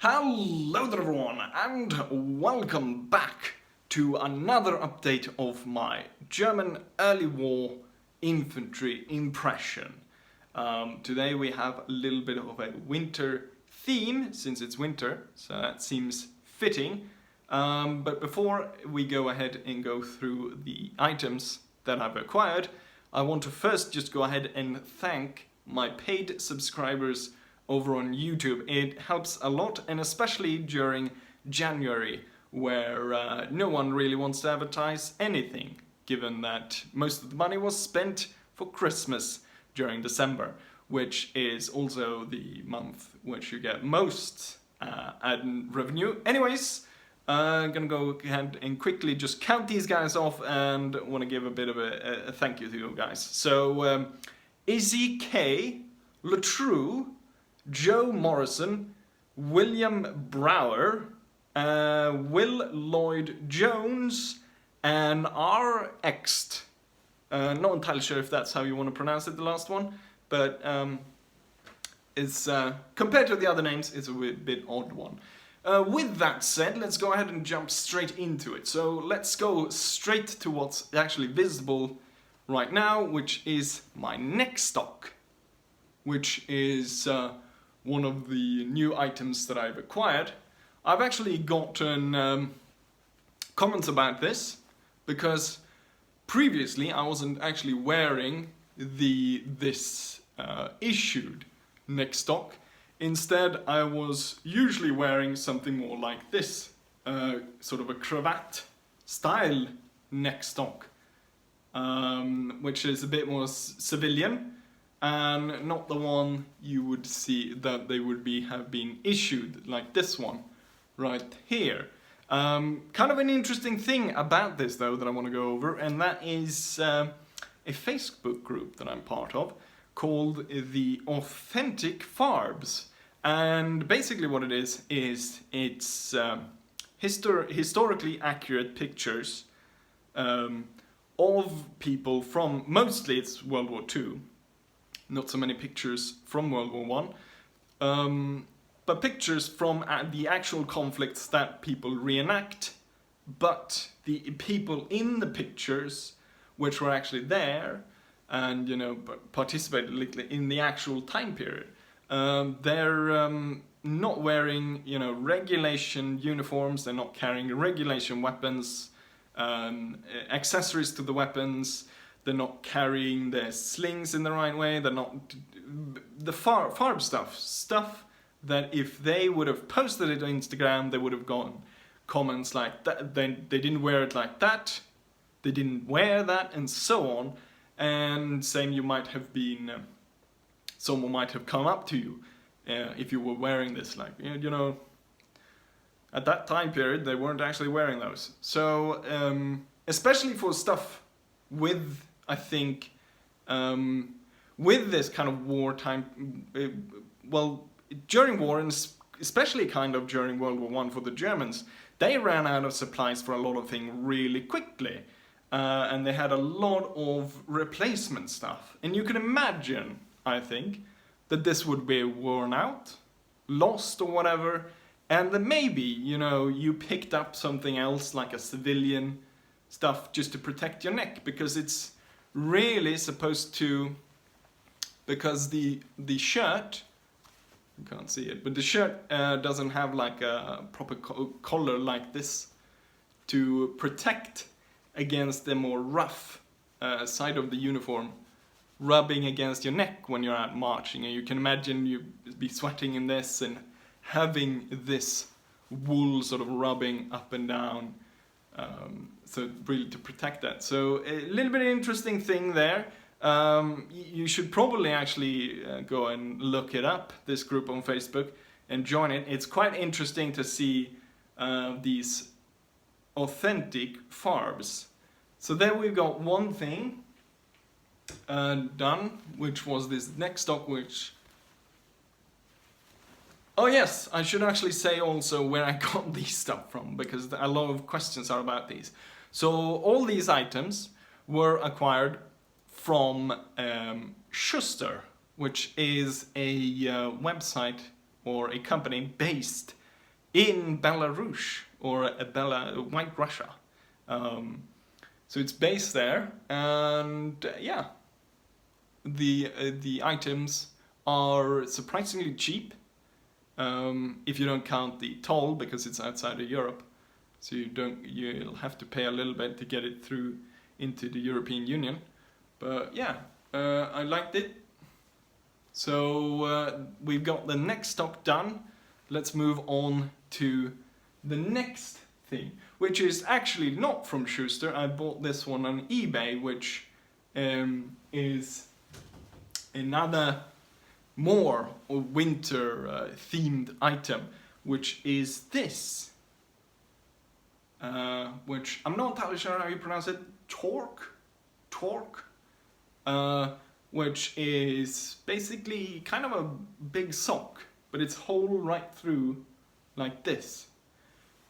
Hello there everyone and welcome back to another update of my German early war infantry impression. Today we have a little bit of a winter theme since it's winter, so that seems fitting. But before we go ahead and go through the items that I've acquired, I want to first just go ahead and thank my paid subscribers over on YouTube. It helps a lot, and especially during January, where no one really wants to advertise anything, given that most of the money was spent for Christmas during December, which is also the month which you get most ad revenue. Anyways, I'm gonna go ahead and quickly just count these guys off and want to give a bit of a thank you to you guys. So, Izzy K, Latrue, Joe Morrison, William Brower, Will Lloyd Jones, and R. Ext. Not entirely sure if that's how you want to pronounce it, the last one, but it's compared to the other names, it's a bit odd one. With that said, let's go ahead and jump straight into it. So let's go straight to what's actually visible right now, which is my Neckstock, which is one of the new items that I've acquired. I've actually gotten comments about this because previously I wasn't actually wearing this issued Neckstock. Instead, I was usually wearing something more like this, sort of a cravat style Neckstock, which is a bit more civilian, and not the one you would see that they would have been issued, like this one right here. Kind of an interesting thing about this though that I want to go over, and that is a Facebook group that I'm part of called the Authentic Farbs. And basically what it is it's historically accurate pictures of people from, mostly it's World War II, not so many pictures from World War I, but pictures from the actual conflicts that people reenact, but the people in the pictures which were actually there and, you know, participated in the actual time period, they're not wearing, you know, regulation uniforms, they're not carrying regulation weapons, accessories to the weapons, they're not carrying their slings in the right way, they're not... The farb stuff that if they would have posted it on Instagram, they would have gotten comments like that, they didn't wear it like that, they didn't wear that, and so on. And same, you might have been... someone might have come up to you if you were wearing this, like, you know, at that time period, they weren't actually wearing those. So, especially for stuff with, I think, with this kind of wartime, well, during war, and especially kind of during World War I for the Germans, they ran out of supplies for a lot of things really quickly. And they had a lot of replacement stuff. And you can imagine, I think, that this would be worn out, lost or whatever, and then maybe, you know, you picked up something else like a civilian stuff just to protect your neck, because it's really supposed to, because the shirt, you can't see it, but the shirt doesn't have like a proper collar like this to protect against the more rough side of the uniform rubbing against your neck when you're out marching. And you can imagine you be sweating in this and having this wool sort of rubbing up and down, so really to protect that. So a little bit of interesting thing there. You should probably actually go and look it up, this group on Facebook, and join it. It's quite interesting to see these authentic farbs. So there we've got one thing done, which was this Neckstock, which... Oh yes, I should actually say also where I got these stuff from, because a lot of questions are about these. So all these items were acquired from Schuster, which is a website or a company based in Belarus, or White Russia. So it's based there, and yeah, the items are surprisingly cheap, if you don't count the toll, because it's outside of Europe. So you'll have to pay a little bit to get it through into the European Union. But yeah, I liked it. So we've got the Neckstock done. Let's move on to the next thing, which is actually not from Schuster. I bought this one on eBay, which is another more winter themed item, which is this, which I'm not entirely sure how you pronounce it, torque, which is basically kind of a big sock, but it's holed right through like this,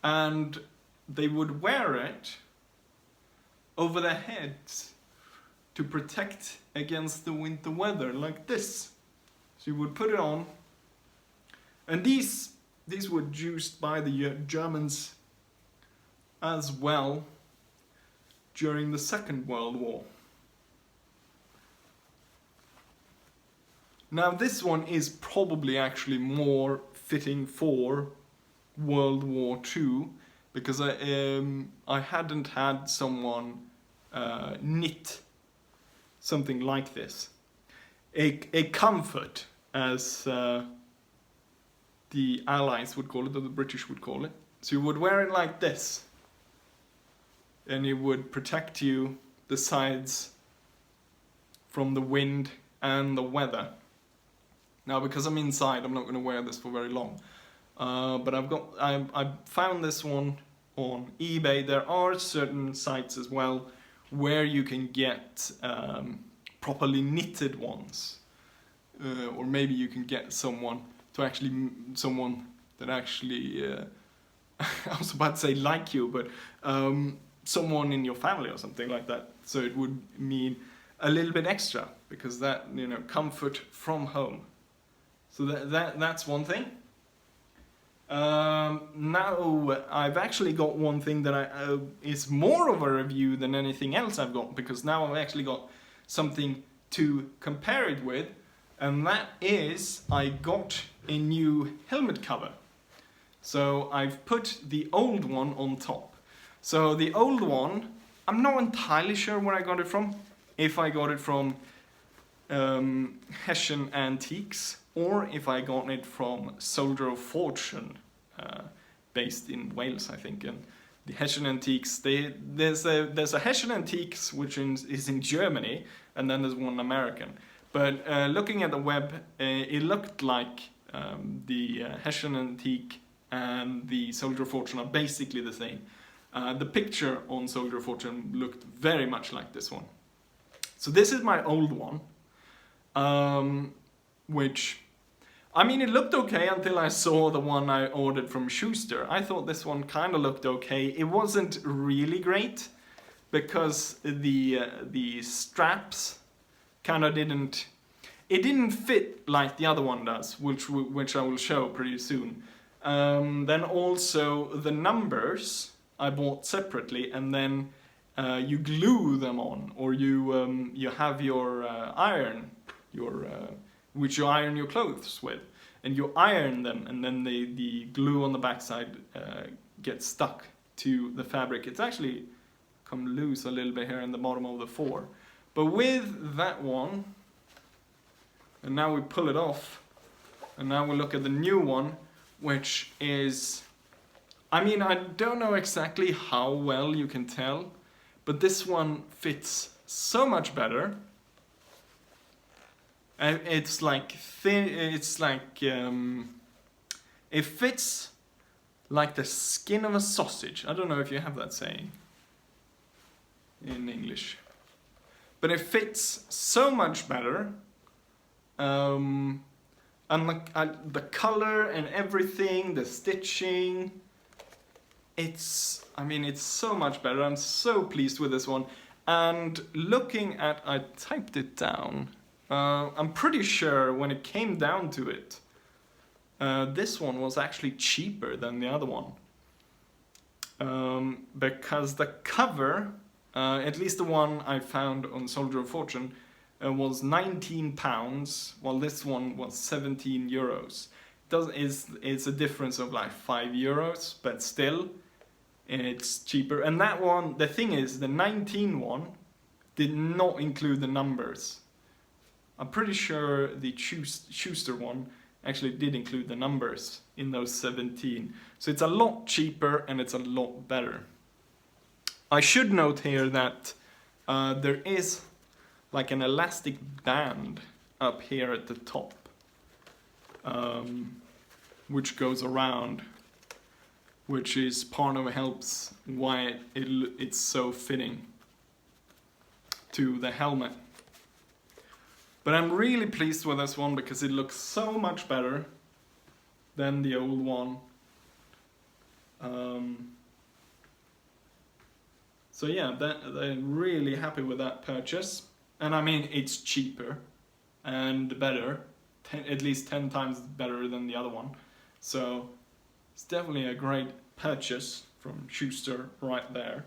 and they would wear it over their heads to protect against the winter weather, like this. So you would put it on, and these were used by the Germans as well during the Second World War. Now this one is probably actually more fitting for World War II, because I hadn't had someone knit something like this. A comfort, as the Allies would call it, or the British would call it. So you would wear it like this, and it would protect you, the sides, from the wind and the weather. Now, because I'm inside, I'm not going to wear this for very long. But I found this one on eBay. There are certain sites as well where you can get properly knitted ones, or maybe you can get someone that actually I was about to say like you, but someone in your family or something like that. So it would mean a little bit extra, because that, you know, comfort from home. So that's one thing. Now I've actually got one thing that is more of a review than anything else I've got, because now I've actually got something to compare it with, and that is I got a new helmet cover. So I've put the old one on top. So the old one, I'm not entirely sure where I got it from. If I got it from Hessian Antiques, or if I got it from Soldier of Fortune, based in Wales, I think. And the Hessian Antiques, there's a Hessian Antiques which is in Germany, and then there's one American. But looking at the web, it looked like the Hessian Antique and the Soldier of Fortune are basically the same. The picture on Soldier of Fortune looked very much like this one. So this is my old one, which, I mean, it looked okay until I saw the one I ordered from Schuster. I thought this one kind of looked okay. It wasn't really great, because the straps kind of didn't fit like the other one does, which I will show pretty soon. Then also the numbers I bought separately, and then you glue them on, or you have your iron, which you iron your clothes with, and you iron them, and then the glue on the backside gets stuck to the fabric. It's actually come loose a little bit here in the bottom of the 4. But with that one, and now we pull it off, and now we look at the new one, which is, I mean, I don't know exactly how well you can tell, but this one fits so much better. It's like thin, it fits like the skin of a sausage. I don't know if you have that saying in English, but it fits so much better. And the color and everything, the stitching, it's so much better. I'm so pleased with this one. And looking at, I typed it down. I'm pretty sure when it came down to it, this one was actually cheaper than the other one. Because the cover, at least the one I found on Soldier of Fortune, was £19, while this one was €17. It's a difference of like €5, but still, it's cheaper. And that one, the thing is, the 19 one did not include the numbers. I'm pretty sure the Schuster one actually did include the numbers in those 17. So it's a lot cheaper and it's a lot better. I should note here that there is like an elastic band up here at the top, which goes around, which is part of helps why it's so fitting to the helmet. But I'm really pleased with this one because it looks so much better than the old one. So yeah, I'm really happy with that purchase. And I mean, it's cheaper and better, at least 10 times better than the other one. So it's definitely a great purchase from Schuster right there.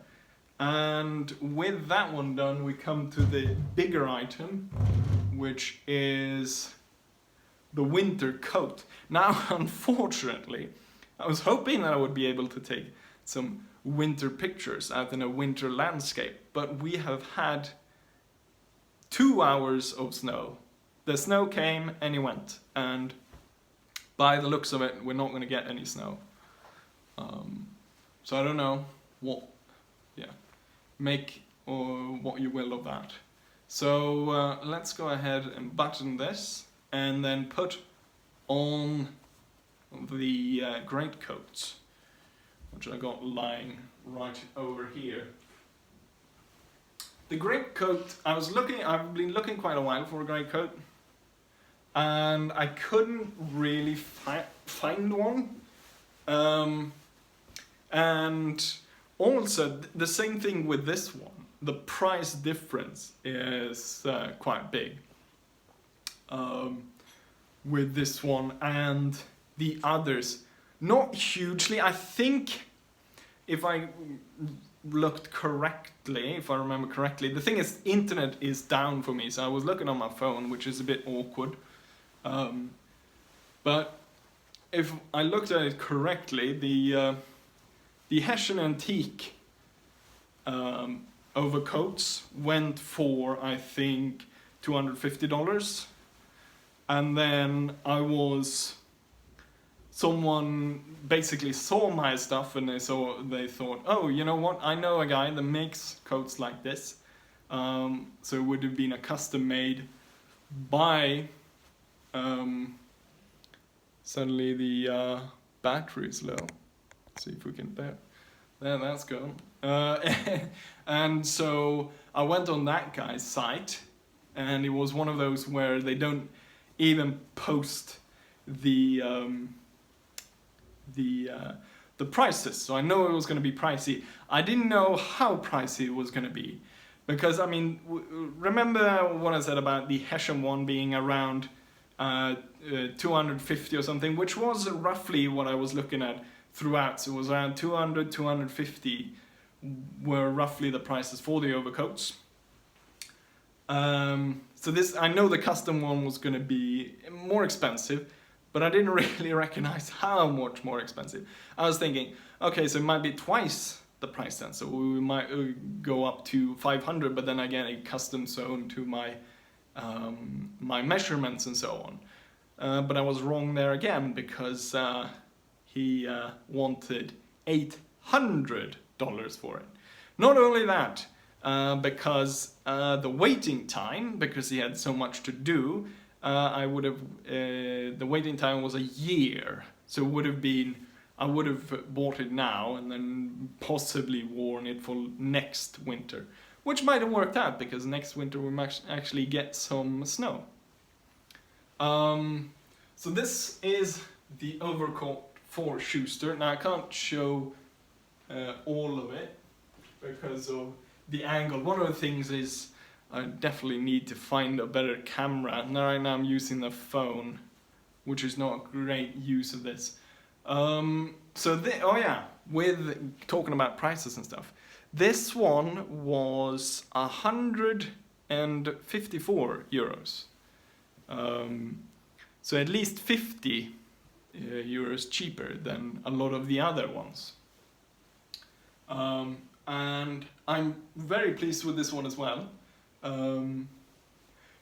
And with that one done, we come to the bigger item, which is the winter coat. Now, unfortunately, I was hoping that I would be able to take some winter pictures out in a winter landscape, but we have had 2 hours of snow. The snow came and it went, and by the looks of it, we're not going to get any snow. So I don't know what, make or what you will of that. So let's go ahead and button this and then put on the greatcoat, which I got lying right over here. The greatcoat, I've been looking quite a while for a greatcoat, and I couldn't really find one. And also, the same thing with this one. The price difference is quite big with this one and the others. Not hugely. I think if I looked correctly, if I remember correctly, the thing is, internet is down for me, so I was looking on my phone, which is a bit awkward. But if I looked at it correctly, the Hessian Antique overcoats went for, I think, $250. And then someone basically saw my stuff and they thought, oh, you know what, I know a guy that makes coats like this. So it would have been a custom made by, suddenly the battery is low. Let's see if we can, there, that's gone. And so I went on that guy's site, and it was one of those where they don't even post the prices, so I know it was going to be pricey. I didn't know how pricey it was going to be, because I mean, remember what I said about the Hessian one being around 250 or something, which was roughly what I was looking at throughout. So it was around 200, 250 were roughly the prices for the overcoats. So this, I know the custom one was going to be more expensive, but I didn't really recognize how much more expensive. I was thinking, okay, so it might be twice the price then, so we might go up to 500, but then again, a custom sewn to my my measurements and so on. But I was wrong there again, because he wanted $800 for it. Not only that, because the waiting time, because he had so much to do, the waiting time was a year. So it would have been, I would have bought it now and then possibly worn it for next winter, which might have worked out, because next winter we might actually get some snow. So this is the overcoat for Schuster. Now I can't show all of it because of the angle. One of the things is I definitely need to find a better camera. Now right now I'm using the phone which is not a great use of this. Oh yeah, with talking about prices and stuff, this one was 154 euros. So at least 50 euros cheaper than a lot of the other ones. And I'm very pleased with this one as well.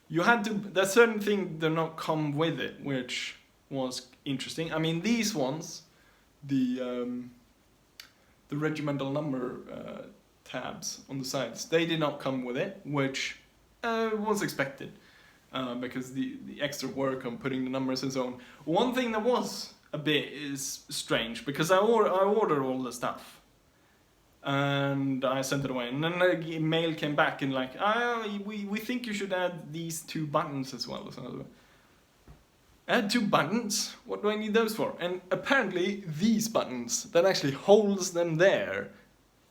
There's certain things that not come with it, which was interesting. I mean, these ones, the regimental number tabs on the sides, they did not come with it, which was expected, because the extra work on putting the numbers and so on. One thing that was a bit is strange, because I ordered all the stuff and I sent it away, and then a mail came back and like, we think you should add these 2 buttons as well. So, add 2 buttons? What do I need those for? And apparently these buttons that actually holds them there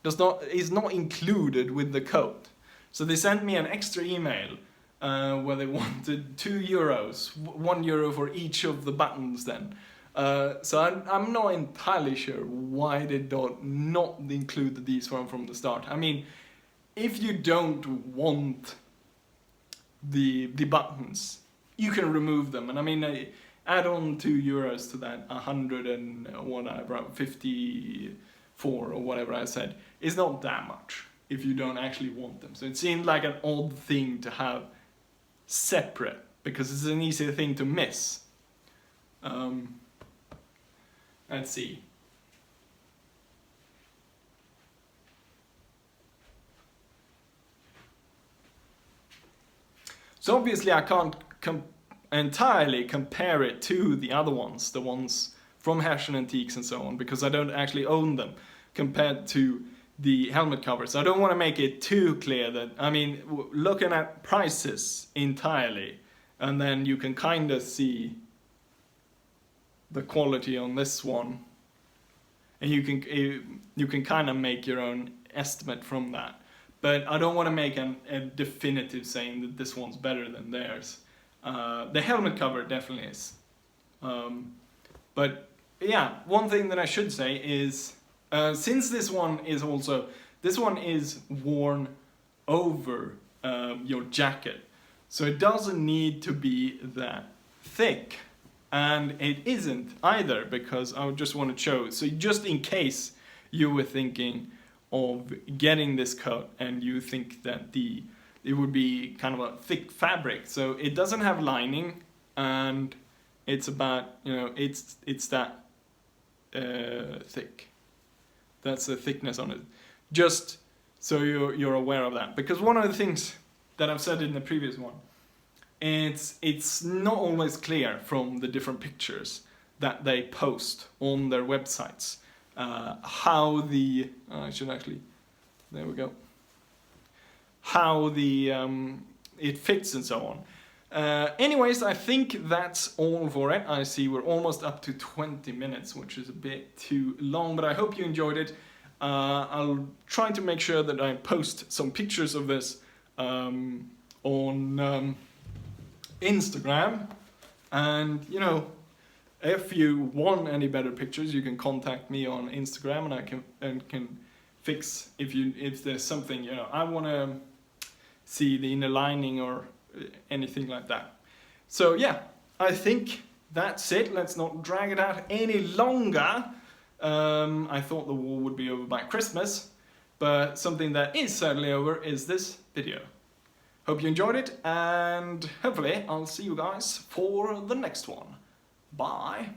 is not included with the code. So they sent me an extra email where they wanted €2, €1 for each of the buttons then. So I'm not entirely sure why they not include these from the start. I mean, if you don't want the buttons, you can remove them. And I mean, add on €2 to that 154 or whatever I said. It's not that much if you don't actually want them. So it seemed like an odd thing to have separate, because it's an easy thing to miss. Let's see. So obviously I can't entirely compare it to the other ones, the ones from Herschen Antiques and so on, because I don't actually own them, compared to the helmet covers. I don't want to make it too clear that, I mean, looking at prices entirely, and then you can kind of see the quality on this one, and you can kind of make your own estimate from that. But I don't want to make a definitive saying that this one's better than theirs. The helmet cover definitely is. But yeah, one thing that I should say is, since this one is worn over your jacket, so it doesn't need to be that thick. And it isn't either, because I just want to show, so just in case you were thinking of getting this coat and you think that it would be kind of a thick fabric, so it doesn't have lining, and it's about, it's that thick. That's the thickness on it. Just so you're aware of that, because one of the things that I've said in the previous one, it's not always clear from the different pictures that they post on their websites how the there we go, how the it fits and so on. Anyways, I think that's all for it. I see we're almost up to 20 minutes, which is a bit too long, but I hope you enjoyed it. I'll try to make sure that I post some pictures of this on Instagram, and if you want any better pictures, you can contact me on Instagram, and I can fix if there's something I want to see the inner lining or anything like that. So yeah, I think that's it. Let's not drag it out any longer. I thought the war would be over by Christmas, but something that is certainly over is this video. Hope you enjoyed it, and hopefully I'll see you guys for the next one. Bye!